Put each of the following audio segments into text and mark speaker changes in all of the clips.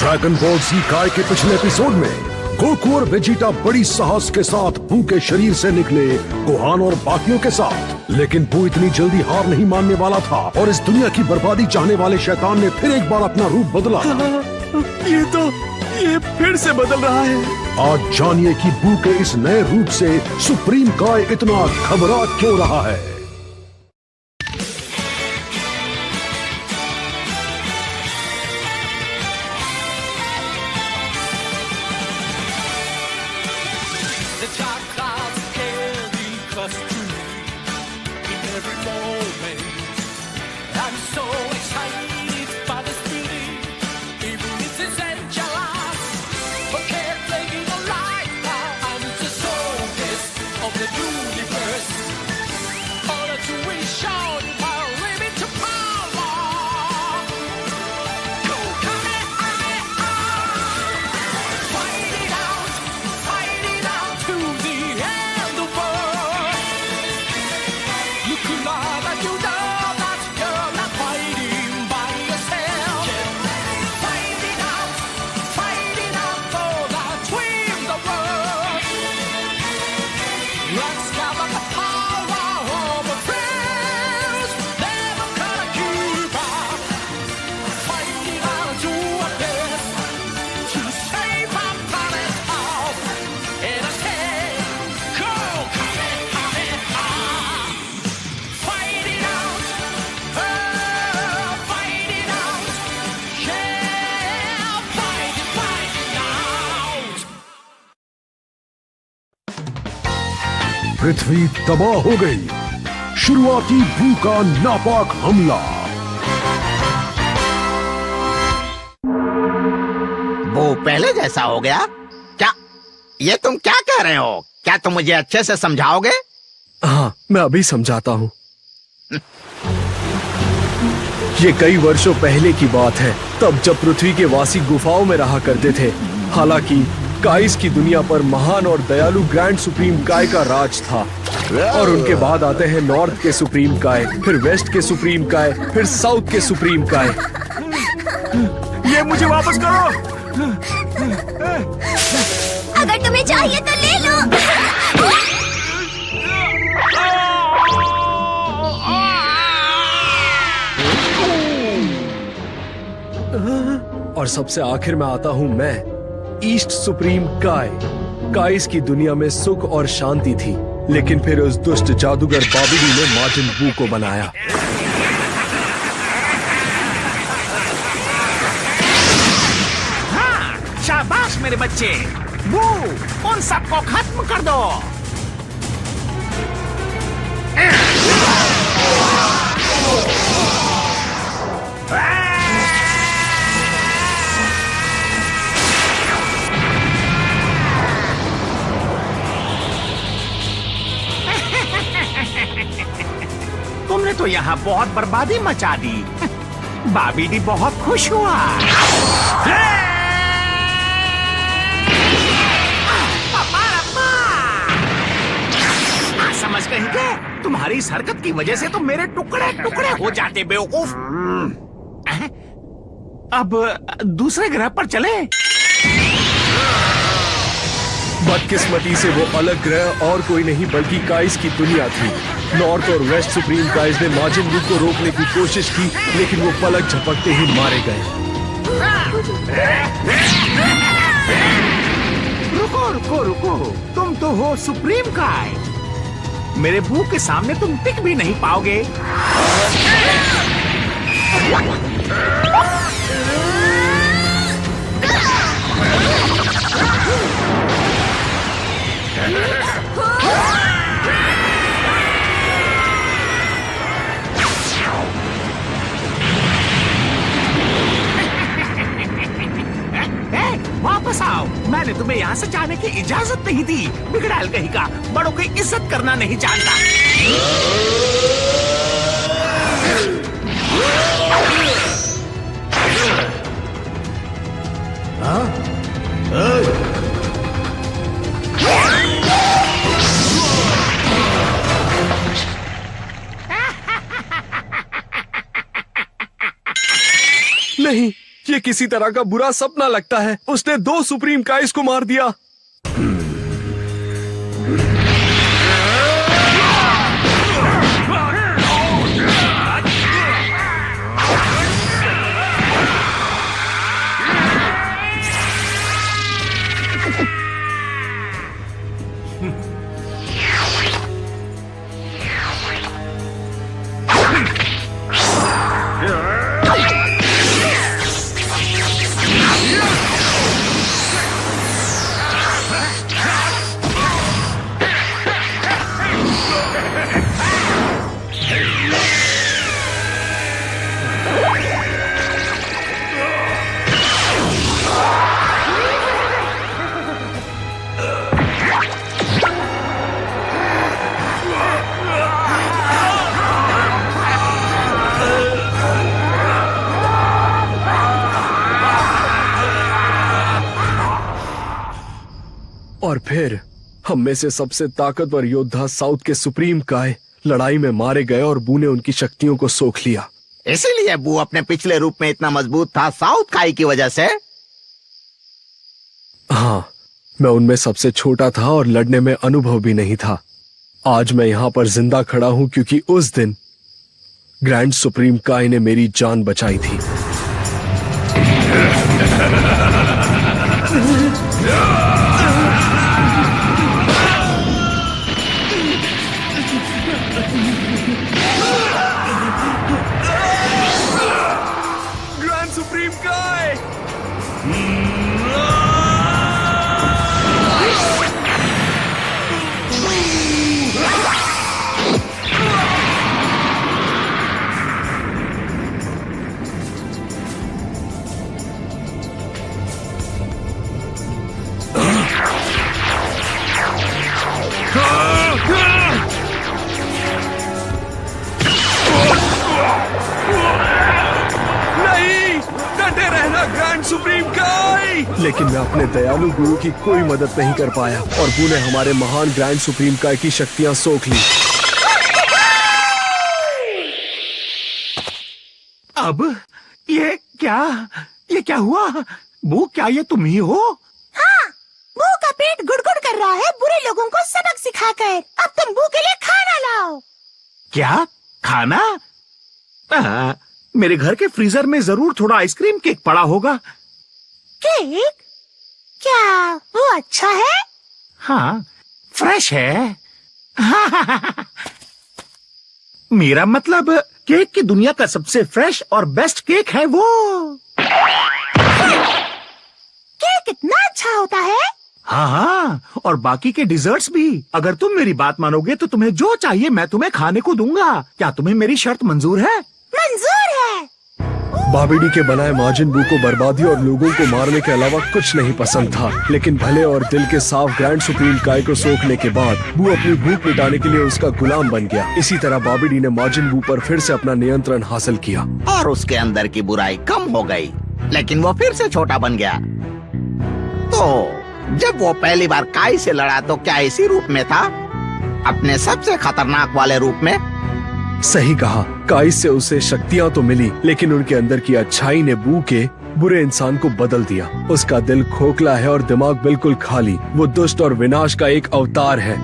Speaker 1: Dragon ball जी काय के पिछले एपिसोड में गोकू और वेजिटा बड़ी साहस के साथ बू के शरीर से निकले गोहान और बाकियों के साथ, लेकिन बू इतनी जल्दी हार नहीं मानने वाला था और इस दुनिया की बर्बादी चाहने वाले शैतान ने फिर एक बार अपना रूप बदला।
Speaker 2: ये फिर से बदल रहा है।
Speaker 1: आज जानिए कि बू के इस नए रूप से सुप्रीम काय इतना घबरा क्यों रहा है। पृथ्वी तबाह हो गई। शुरुआती बू का नापाक हमला।
Speaker 3: वो पहले जैसा हो गया क्या? ये तुम क्या कह रहे हो? क्या तुम मुझे अच्छे से समझाओगे?
Speaker 2: हाँ, मैं अभी समझाता हूँ। ये कई वर्षों पहले की बात है, तब जब पृथ्वी के वासी गुफाओं में रहा करते थे। हालांकि काइस की दुनिया पर महान और दयालु ग्रैंड सुप्रीम काय का राज था और उनके बाद आते हैं नॉर्थ के सुप्रीम काय, फिर वेस्ट के सुप्रीम काय, फिर साउथ के सुप्रीम काय। ये मुझे वापस करो।
Speaker 4: अगर तुम्हें चाहिए तो ले लो।
Speaker 2: और सबसे आखिर में आता हूँ मैं, ईस्ट सुप्रीम काय। काइस की दुनिया में सुख और शांति थी, लेकिन फिर उस दुष्ट जादूगर बाबिडी ने माजिन बू को बनाया।
Speaker 5: हाँ, शाबाश मेरे बच्चे। बू, उन सबको खत्म कर दो। तुमने तो यहाँ बहुत बर्बादी मचा दी। बाबिडी बहुत खुश हुआ। समझ गए क्या? तुम्हारी इस हरकत की वजह से तो मेरे टुकड़े टुकड़े हो जाते बेवकूफ। अब दूसरे ग्रह पर चले।
Speaker 2: बदकिस्मती से वो अलग ग्रह और कोई नहीं बल्कि काइस की दुनिया थी। नॉर्थ और वेस्ट सुप्रीम काइस ने माजिन बू को रोकने की कोशिश की, लेकिन वो पलक झपकते ही मारे गए।
Speaker 5: रुको रुको रुको, तुम तो हो सुप्रीम काय। मेरे बू के सामने तुम टिक भी नहीं पाओगे। वापस आओ। मैंने तुम्हें यहाँ से जाने की इजाजत नहीं दी। बिगड़ैल कहीं का, बड़ों की इज्जत करना नहीं जानता।
Speaker 2: नहीं, ये किसी तरह का बुरा सपना लगता है। उसने 2 सुप्रीम काइस को मार दिया। और फिर हम में से सबसे ताकतवर योद्धा साउथ के सुप्रीम काय लड़ाई में मारे गए और बू ने उनकी शक्तियों को सोख लिया।
Speaker 3: इसीलिए बू अपने पिछले रूप में इतना मजबूत था, साउथ काई की वजह से।
Speaker 2: हाँ, मैं उनमें सबसे छोटा था और लड़ने में अनुभव भी नहीं था। आज मैं यहाँ पर जिंदा खड़ा हूँ क्योंकि उस दिन ग्रैंड सुप्रीम काय ने मेरी जान बचाई थी। ग्रैंड सुप्रीम काय! सुप्रीम काय! लेकिन मैं अपने दयालु गुरु की कोई मदद नहीं कर पाया और बू ने हमारे महान ग्रैंड सुप्रीम काय की शक्तियां सोख ली।
Speaker 5: अब ये क्या हुआ? बू, क्या ये तुम ही हो?
Speaker 4: हाँ, बू का पेट गुड़गुड़ कर रहा है बुरे लोगों को सबक सिखाकर। अब तुम बू के लिए खाना लाओ।
Speaker 5: क्या खाना? मेरे घर के फ्रीजर में जरूर थोड़ा आइसक्रीम केक पड़ा होगा।
Speaker 4: केक? क्या वो अच्छा है?
Speaker 5: हाँ, फ्रेश है। मेरा मतलब केक की दुनिया का सबसे फ्रेश और बेस्ट केक है वो।
Speaker 4: केक इतना अच्छा होता है?
Speaker 5: हाँ, और बाकी के डिजर्ट्स भी। अगर तुम मेरी बात मानोगे तो तुम्हें जो चाहिए मैं तुम्हें खाने को दूंगा। क्या तुम्हें मेरी शर्त मंजूर है?
Speaker 4: मंजूर है।
Speaker 2: बाबिडी के बनाए माजिन बू को बर्बादी और लोगों को मारने के अलावा कुछ नहीं पसंद था, लेकिन भले और दिल के साफ ग्रैंड सुप्रीम काय को सोखने के बाद बू अपनी भूख मिटाने के लिए उसका गुलाम बन गया। इसी तरह बाबिडी ने माजिन बू पर फिर से अपना नियंत्रण हासिल किया
Speaker 3: और उसके अंदर की बुराई कम हो गई, लेकिन वो फिर से छोटा बन गया। तो जब वो पहली बार काई से लड़ा तो क्या इसी रूप में था, अपने सबसे खतरनाक वाले रूप में?
Speaker 2: सही कहा। काई से उसे शक्तियां तो मिली, लेकिन उनके अंदर की अच्छाई ने बू के बुरे इंसान को बदल दिया। उसका दिल खोखला है और दिमाग बिल्कुल खाली। वो दुष्ट और विनाश का एक अवतार है।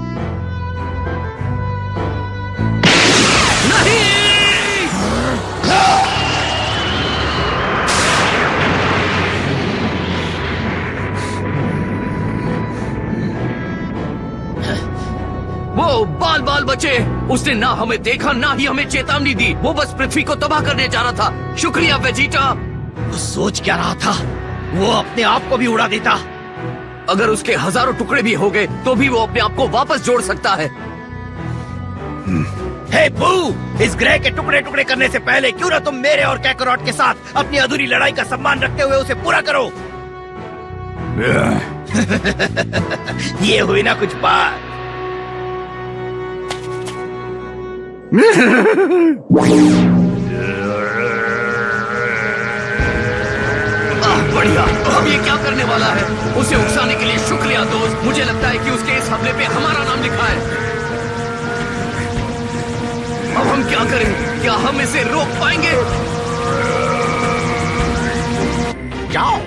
Speaker 6: वो बाल बाल बचे। उसने ना हमें देखा ना ही हमें चेतावनी दी। वो बस पृथ्वी को तबाह करने जा रहा था। शुक्रिया वेजिटा।
Speaker 7: वो सोच क्या रहा था? वो अपने आप को भी उड़ा देता।
Speaker 6: अगर उसके हजारों टुकड़े भी हो गए तो भी वो अपने आप को वापस जोड़ सकता है।
Speaker 7: हे बू, इस ग्रह के टुकड़े टुकड़े करने से पहले क्यों ना तुम मेरे और कैकरॉट के साथ अपनी अधूरी लड़ाई का सम्मान रखते हुए उसे पूरा करो। ये हुई ना कुछ बात।
Speaker 6: बढ़िया। अब ये क्या करने वाला है? उसे उकसाने के लिए शुक्रिया दोस्त। मुझे लगता है कि उसके इस हमले पे हमारा नाम लिखा है। अब हम क्या करें? क्या हम इसे रोक पाएंगे?
Speaker 3: जाओ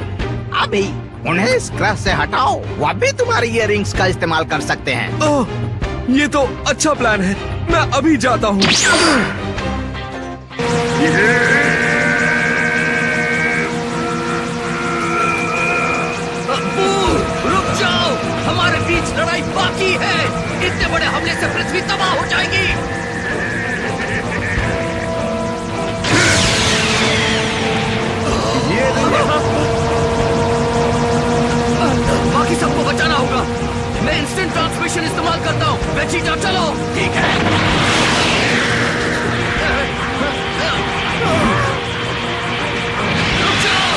Speaker 3: अभी उन्हें इस ग्रह से हटाओ। वो अभी तुम्हारी इयररिंग्स का इस्तेमाल कर सकते हैं।
Speaker 2: ओह, ये तो अच्छा प्लान है। मैं अभी जाता हूँ।
Speaker 6: रुक जाओ, हमारे बीच लड़ाई बाकी है। इतने बड़े हमले से पृथ्वी तबाह हो जाएगी। बाकी सबको बचाना होगा। मैं इंस्टेंट ट्रांसमिशन इस्तेमाल करता हूँ। वेजिटा चलो। ठीक है। रुक जाओ।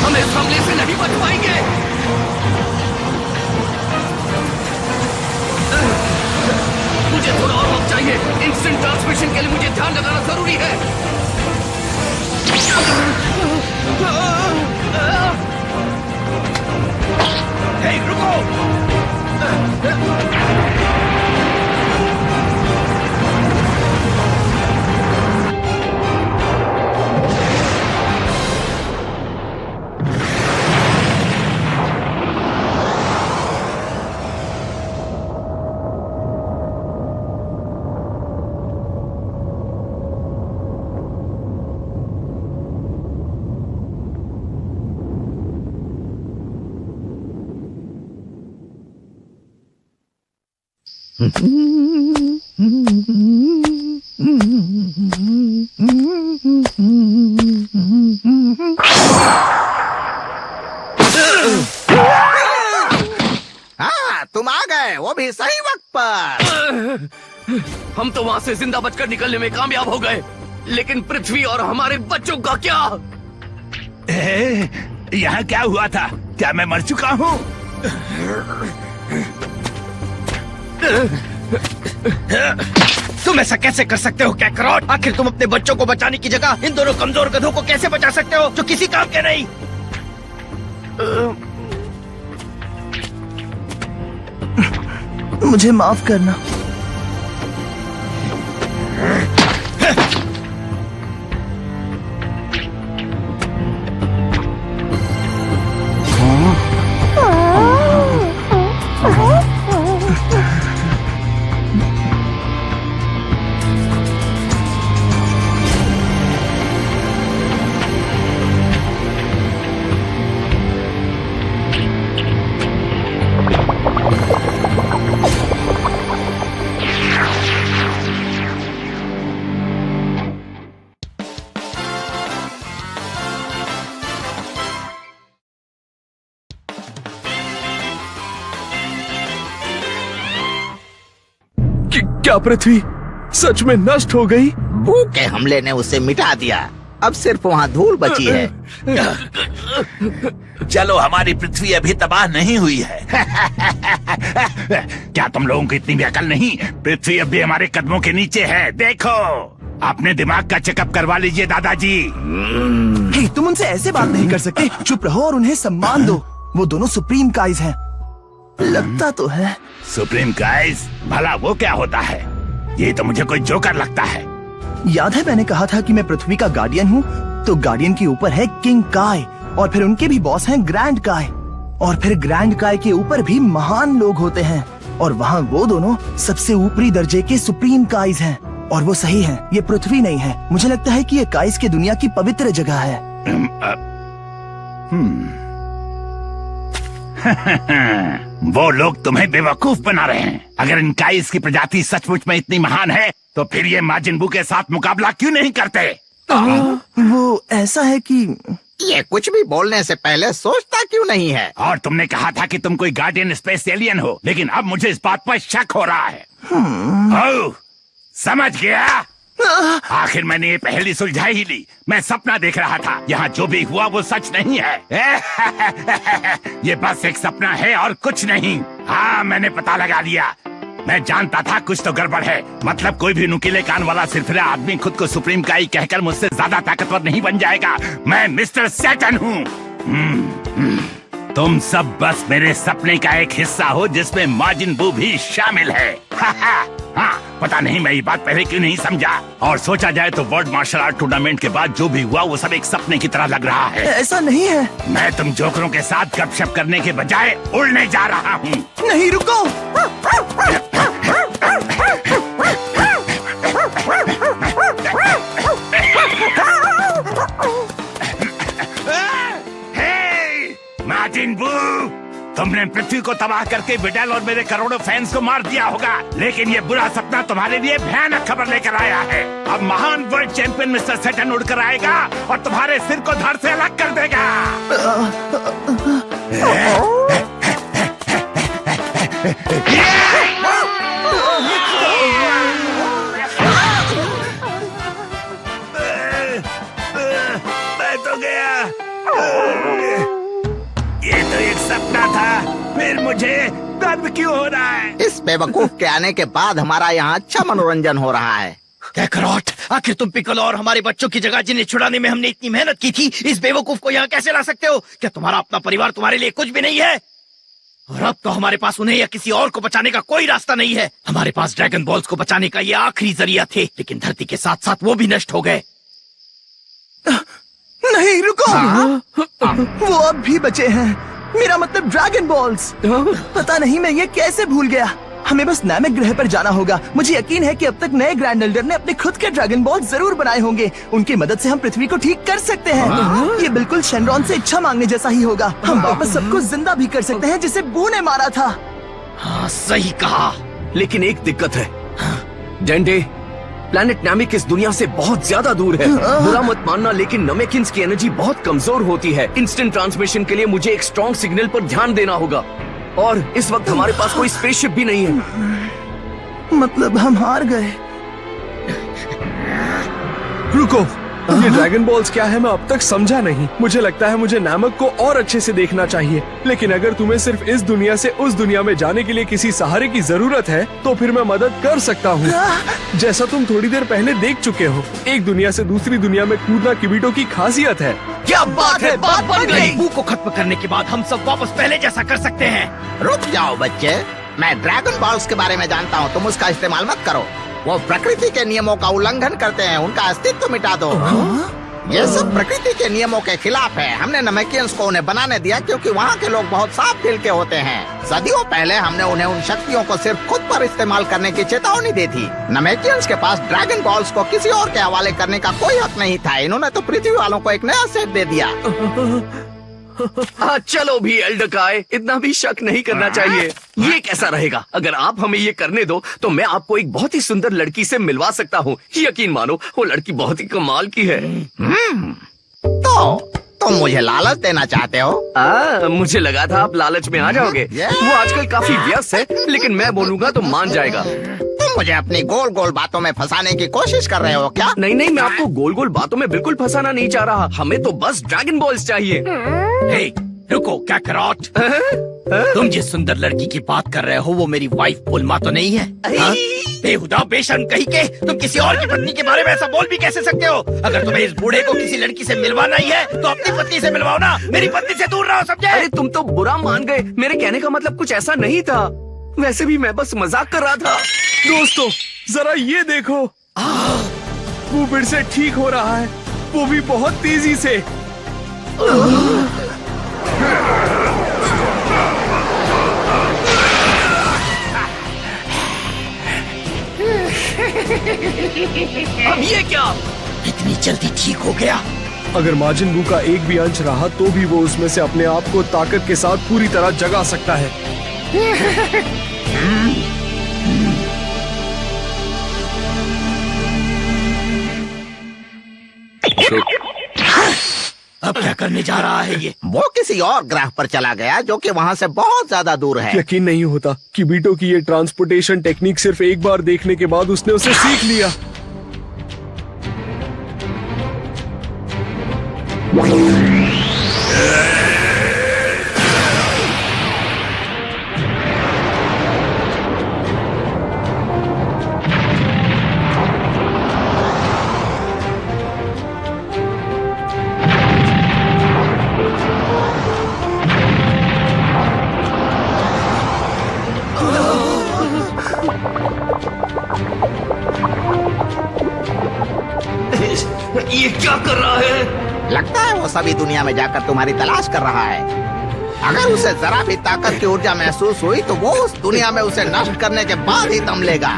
Speaker 6: हम इस हमले से नहीं बच पाएंगे। मुझे थोड़ा और वक्त चाहिए। इंस्टेंट ट्रांसमिशन के लिए मुझे ध्यान लगाना जरूरी है।
Speaker 7: हे, रुको।
Speaker 3: हाँ, तुम आ गए, वो भी सही वक्त पर।
Speaker 6: हम तो वहाँ से जिंदा बचकर निकलने में कामयाब हो गए, लेकिन पृथ्वी और हमारे बच्चों का क्या?
Speaker 7: यहाँ क्या हुआ था? क्या मैं मर चुका हूँ? तुम ऐसा कैसे कर सकते हो कैकरॉट? आखिर तुम अपने बच्चों को बचाने की जगह इन दोनों कमजोर गधों को कैसे बचा सकते हो जो किसी काम के नहीं?
Speaker 8: मुझे माफ करना।
Speaker 2: क्या पृथ्वी सच में नष्ट हो गई?
Speaker 3: भूख के हमले ने उसे मिटा दिया। अब सिर्फ वहाँ धूल बची है।
Speaker 7: चलो, हमारी पृथ्वी अभी तबाह नहीं हुई है। क्या तुम लोगों को इतनी भी अकल नहीं? पृथ्वी अब भी हमारे कदमों के नीचे है। देखो, अपने दिमाग का चेकअप करवा लीजिए दादाजी।
Speaker 8: हे, तुम उनसे ऐसे बात नहीं कर सकते। चुप रहो और उन्हें सम्मान दो। वो दोनों सुप्रीम काइज हैं। लगता तो है।
Speaker 7: सुप्रीम काइज? भला वो क्या होता है? ये तो मुझे कोई जोकर लगता है।
Speaker 8: याद है मैंने कहा था कि मैं पृथ्वी का गार्डियन हूँ? तो गार्डियन के ऊपर है किंग काय, और फिर उनके भी बॉस हैं ग्रैंड काय, और फिर ग्रैंड काय के ऊपर भी महान लोग होते हैं, और वहाँ वो दोनों सबसे ऊपरी दर्जे के सुप्रीम काइज हैं। और वो सही हैं, ये पृथ्वी नहीं है। मुझे लगता है कि ये काइज की दुनिया की पवित्र जगह है।
Speaker 7: वो लोग तुम्हें बेवकूफ बना रहे हैं। अगर इन काइस की प्रजाति सचमुच में इतनी महान है तो फिर ये माजिन बू के साथ मुकाबला क्यों नहीं करते?
Speaker 8: वो ऐसा है कि
Speaker 3: ये कुछ भी बोलने से पहले सोचता क्यों नहीं है?
Speaker 7: और तुमने कहा था कि तुम कोई गार्डियन स्पेस एलियन हो, लेकिन अब मुझे इस बात पर शक हो रहा है। ओह, समझ गया। आखिर मैंने ये पहेली सुलझा ही ली। मैं सपना देख रहा था। यहाँ जो भी हुआ वो सच नहीं है। ये बस एक सपना है और कुछ नहीं। हाँ, मैंने पता लगा लिया। मैं जानता था कुछ तो गड़बड़ है। मतलब कोई भी नुकीले कान वाला सिरफिरा आदमी खुद को सुप्रीम काई कहकर मुझसे ज्यादा ताकतवर नहीं बन जाएगा। मैं मिस्टर सैटर्न हूँ। तुम सब बस मेरे सपने का एक हिस्सा हो जिसमें माजिन बू भी शामिल है। हाँ, पता नहीं मैं ये बात पहले क्यों नहीं समझा। और सोचा जाए तो वर्ल्ड मार्शल आर्ट टूर्नामेंट के बाद जो भी हुआ वो सब एक सपने की तरह लग रहा है।
Speaker 8: ऐसा नहीं है।
Speaker 7: मैं तुम जोकरों के साथ गपशप करने के बजाय उड़ने जा रहा हूँ।
Speaker 8: नहीं, रुको।
Speaker 7: माजिन बू, तुमने पृथ्वी को तबाह करके विडल और मेरे करोड़ों फैंस को मार दिया होगा, लेकिन ये बुरा सपना तुम्हारे लिए भयानक खबर लेकर आया है। अब महान वर्ल्ड चैंपियन मिस्टर सैटर्न उड़कर आएगा और तुम्हारे सिर को धड़ से अलग कर देगा। मैं तो गया। ये तो एक सपना था, फिर मुझे दर्द क्यों हो रहा है?
Speaker 3: इस बेवकूफ के आने के बाद हमारा यहाँ अच्छा मनोरंजन हो रहा है।
Speaker 6: कैकरॉट, आखिर तुम पिकलो और हमारे बच्चों की जगह जिन्हें छुड़ाने में हमने इतनी मेहनत की थी, इस बेवकूफ को यहाँ कैसे ला सकते हो? क्या तुम्हारा अपना परिवार तुम्हारे लिए कुछ भी नहीं है? और अब तो हमारे पास उन्हें या किसी और को बचाने का कोई रास्ता नहीं है। हमारे पास ड्रैगन बॉल्स को बचाने का ये आखिरी जरिया थे, लेकिन धरती के साथ साथ वो भी नष्ट हो गए।
Speaker 8: नहीं, रुको। वो अब भी बचे हैं। मेरा मतलब ड्रैगन बॉल्स। पता नहीं मैं ये कैसे भूल गया। हमें बस नामिक ग्रह पर जाना होगा। मुझे यकीन है कि अब तक नए ग्रैंड एल्डर ने अपने खुद के ड्रैगन बॉल जरूर बनाए होंगे। उनकी मदद से हम पृथ्वी को ठीक कर सकते हैं। ये बिल्कुल शेनरॉन से इच्छा मांगने जैसा ही होगा। हम वापस सबको जिंदा भी कर सकते हैं जिसे बू ने मारा था।
Speaker 6: हाँ, सही कहा।
Speaker 2: लेकिन एक दिक्कत है डेंडे, प्लैनेट नामिक इस दुनिया से बहुत ज्यादा दूर है। बुरा मत मानना, लेकिन नमेकिंस की एनर्जी बहुत कमजोर होती है। इंस्टेंट ट्रांसमिशन के लिए मुझे एक स्ट्रॉन्ग सिग्नल पर ध्यान देना होगा, और इस वक्त हमारे पास कोई स्पेसशिप भी नहीं है।
Speaker 8: मतलब हम हार गए।
Speaker 2: रुको, ये ड्रैगन बॉल्स क्या है मैं अब तक समझा नहीं। मुझे लगता है मुझे नामक को और अच्छे से देखना चाहिए। लेकिन अगर तुम्हें सिर्फ इस दुनिया से उस दुनिया में जाने के लिए किसी सहारे की जरूरत है तो फिर मैं मदद कर सकता हूँ। जैसा तुम थोड़ी देर पहले देख चुके हो, एक दुनिया से दूसरी दुनिया में कूदना किबीटो की खासियत है।
Speaker 6: क्या बात है, बात बन गई। बू को खत्म करने के बाद हम सब वापस पहले जैसा कर सकते हैं।
Speaker 3: रुक जाओ बच्चे, मैं ड्रैगन बॉल्स के बारे में जानता हूँ, तुम उसका इस्तेमाल मत करो। वो प्रकृति के नियमों का उल्लंघन करते हैं, उनका अस्तित्व मिटा दो। ये सब प्रकृति के नियमों के खिलाफ है। हमने नमेकियंस को उन्हें बनाने दिया क्योंकि वहाँ के लोग बहुत साफ दिल के होते हैं। सदियों पहले हमने उन्हें उन शक्तियों को सिर्फ खुद पर इस्तेमाल करने की चेतावनी दी थी। नमेकियंस के पास ड्रैगन बॉल्स को किसी और के हवाले करने का कोई हक नहीं था। इन्होंने तो पृथ्वी वालों को एक नया सेट दे दिया।
Speaker 2: चलो भी एल्डकाय, इतना भी शक नहीं करना चाहिए। ये कैसा रहेगा? अगर आप हमें ये करने दो तो मैं आपको एक बहुत ही सुंदर लड़की से मिलवा सकता हूँ। यकीन मानो, वो लड़की बहुत ही कमाल की है।
Speaker 3: तो तुम मुझे लालच देना चाहते हो?
Speaker 2: मुझे लगा था आप लालच में आ जाओगे। वो आजकल काफी व्यस्त है, लेकिन मैं बोलूंगा तो मान जाएगा।
Speaker 3: तुम मुझे अपनी गोल गोल बातों में फंसाने की कोशिश कर रहे हो क्या?
Speaker 2: नहीं नहीं, मैं आपको गोल गोल बातों में बिल्कुल फंसाना नहीं चाह रहा। हमें तो बस ड्रैगन बॉल्स चाहिए।
Speaker 6: हे, रुको कैकरॉट, तुम जिस सुंदर लड़की की बात कर रहे हो वो मेरी वाइफ बुलमा तो नहीं है? बेहुदा बेशर्म कहीं के, तुम किसी और की पत्नी के बारे में ऐसा बोल भी कैसे सकते हो? अगर तुम्हें इस बूढ़े को किसी लड़की से मिलवाना ही है तो अपनी पत्नी से मिलवाओ ना, मेरी पत्नी से दूर रहो, समझे?
Speaker 2: अरे तुम तो बुरा मान गए। मेरे कहने का मतलब कुछ ऐसा नहीं था। वैसे भी मैं बस मजाक कर रहा था। दोस्तों जरा ये देखो, वो फिर से ठीक हो रहा है, वो भी बहुत तेजी से।
Speaker 6: अब ये क्या? इतनी जल्दी ठीक हो गया?
Speaker 2: अगर माजिन बू का एक भी अंश रहा तो भी वो उसमें से अपने आप को ताकत के साथ पूरी तरह जगा सकता है।
Speaker 6: अब क्या करने जा रहा है ये?
Speaker 3: वो किसी और ग्रह पर चला गया जो कि वहाँ से बहुत ज्यादा दूर है।
Speaker 2: यकीन नहीं होता कि बीटो की ये ट्रांसपोर्टेशन टेक्निक सिर्फ एक बार देखने के बाद उसने उसे सीख लिया।
Speaker 3: लगता है वो सभी दुनिया में जाकर तुम्हारी तलाश कर रहा है। अगर उसे जरा भी ताकत की ऊर्जा महसूस हुई तो वो उस दुनिया में उसे नष्ट करने के बाद ही दम लेगा।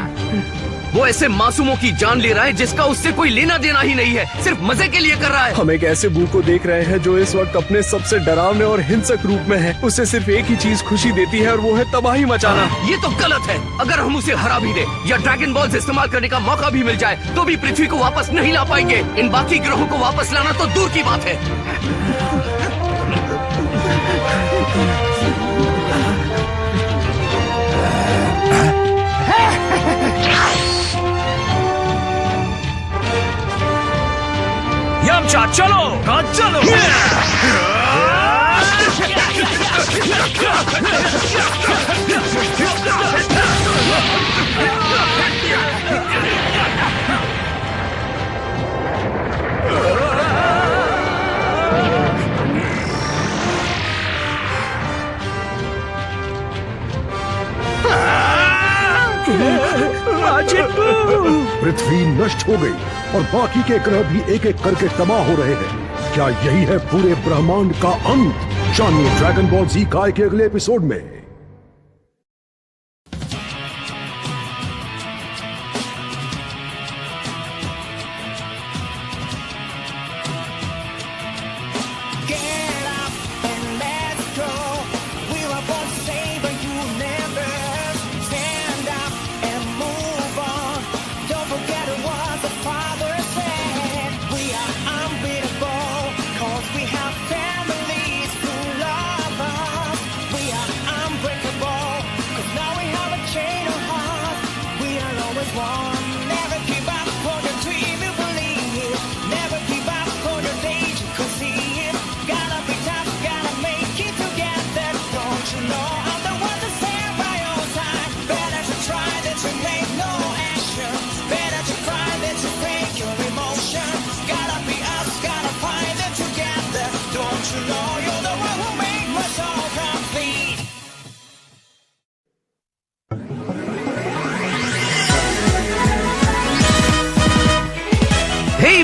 Speaker 9: वो ऐसे मासूमों की जान ले रहा है जिसका उससे कोई लेना देना ही नहीं है, सिर्फ मजे के लिए कर रहा है।
Speaker 2: हम एक ऐसे बू को देख रहे हैं जो इस वक्त अपने सबसे डरावने और हिंसक रूप में है। उसे सिर्फ एक ही चीज खुशी देती है और वो है तबाही मचाना।
Speaker 9: ये तो गलत है। अगर हम उसे हरा भी दे या ड्रैगन बॉल्स इस्तेमाल करने का मौका भी मिल जाए तो भी पृथ्वी को वापस नहीं ला पाएंगे। इन बाकी ग्रहों को वापस लाना तो दूर की बात है।
Speaker 6: यमचा चलो, हाँ चलो।
Speaker 1: पृथ्वी नष्ट हो गई और बाकी के ग्रह भी एक एक करके तबाह हो रहे हैं। क्या यही है पूरे ब्रह्मांड का अंत? जानिए ड्रैगन बॉल जी काय के अगले एपिसोड में।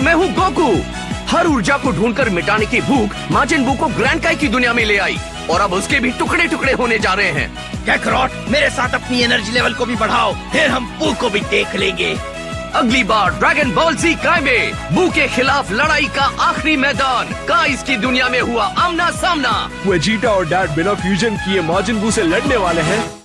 Speaker 9: मैं हूँ गोकू। हर ऊर्जा को ढूंढकर मिटाने की भूख माजिन बू को ग्रैंड काई की दुनिया में ले आई और अब उसके भी टुकड़े टुकड़े होने जा रहे हैं।
Speaker 6: कैकरॉट, मेरे साथ अपनी एनर्जी लेवल को भी बढ़ाओ, फिर हम बू को भी देख लेंगे।
Speaker 9: अगली बार ड्रैगन बॉल जी काय में बू के खिलाफ लड़ाई का आखिरी मैदान काइस की दुनिया में हुआ आमना सामना।
Speaker 2: वेजिटा और डैड बिना फ्यूजन किए माजिन बू से लड़ने वाले हैं।